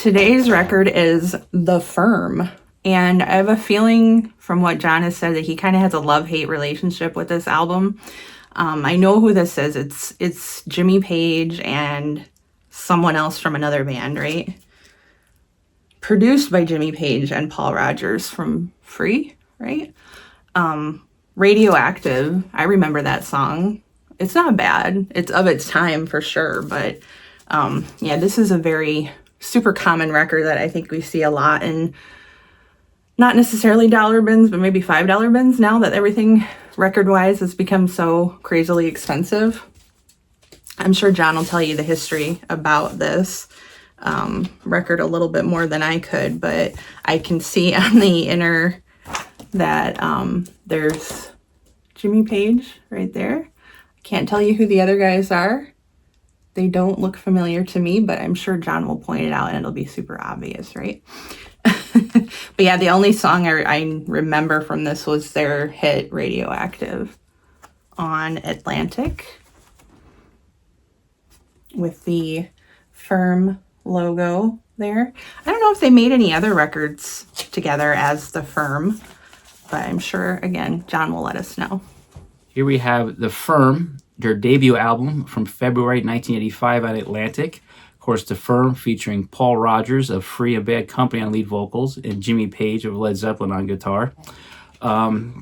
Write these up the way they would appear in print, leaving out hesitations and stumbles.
Today's record is The Firm. And I have a feeling from what John has said that he kind of has a love-hate relationship with this album. I know who this is. It's Jimmy Page and someone else from another band, right? Produced by Jimmy Page and Paul Rodgers from Free, right? Radioactive. I remember that song. It's not bad. It's of its time for sure. But yeah, this is a very super common record that I think we see a lot in not necessarily dollar bins, but maybe $5 bins now that everything record-wise has become so crazily expensive. I'm sure John will tell you the history about this record a little bit more than I could, but I can see on the inner that there's Jimmy Page right there. Can't tell you who the other guys are. They don't look familiar to me, but I'm sure John will point it out and it'll be super obvious, right? But yeah, the only song I remember from this was their hit Radioactive on Atlantic with the Firm logo there. I don't know if they made any other records together as the Firm, but I'm sure, again, John will let us know. Here we have The Firm, their debut album from February 1985 on Atlantic. Of course, The Firm featuring Paul Rodgers of Free and Bad Company on lead vocals and Jimmy Page of Led Zeppelin on guitar. I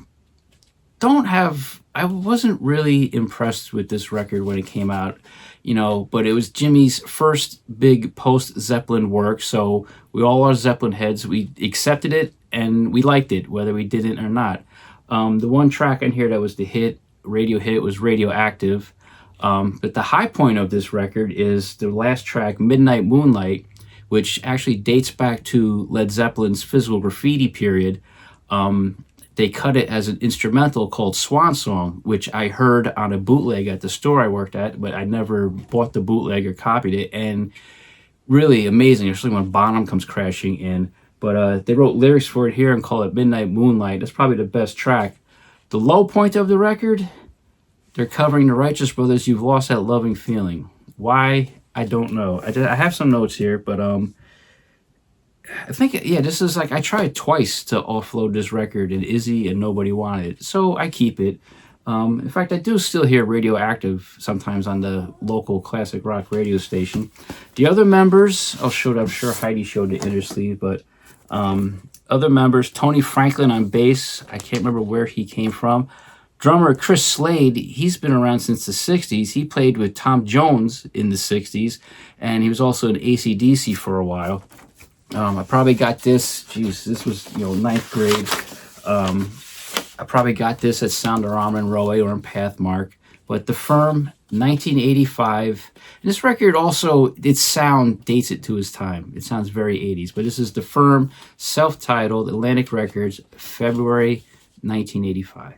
wasn't really impressed with this record when it came out, but it was Jimmy's first big post-Zeppelin work, so we all are Zeppelin heads. We accepted it and we liked it, whether we did it or not. The one track on here that was the radio hit was Radioactive. But the high point of this record is the last track, Midnight Moonlight, which actually dates back to Led Zeppelin's Physical Graffiti period. They cut it as an instrumental called Swan Song, which I heard on a bootleg at the store I worked at, but I never bought the bootleg or copied it. And really amazing, especially when Bonham comes crashing in. But they wrote lyrics for it here and call it Midnight Moonlight. That's probably the best track. The low point of the record, they're covering the Righteous Brothers' You've Lost That Loving Feeling. Why? I don't know. I have some notes here, but I think, yeah, this is like, I tried twice to offload this record in Izzy and nobody wanted it, so I keep it. In fact, I do still hear Radioactive sometimes on the local classic rock radio station. The other members, I'm sure Heidi showed the inner sleeve, but other members, Tony Franklin on bass. I can't remember where he came from. Drummer Chris Slade, he's been around since the 60s. He played with Tom Jones in the 60s, and he was also in AC/DC for a while. I probably got this, this was, 9th grade. I probably got this at Soundorama in Roe or in Pathmark. But The Firm, 1985. And this record also, its sound dates it to its time. It sounds very 80s. But this is The Firm, self-titled, Atlantic Records, February 1985.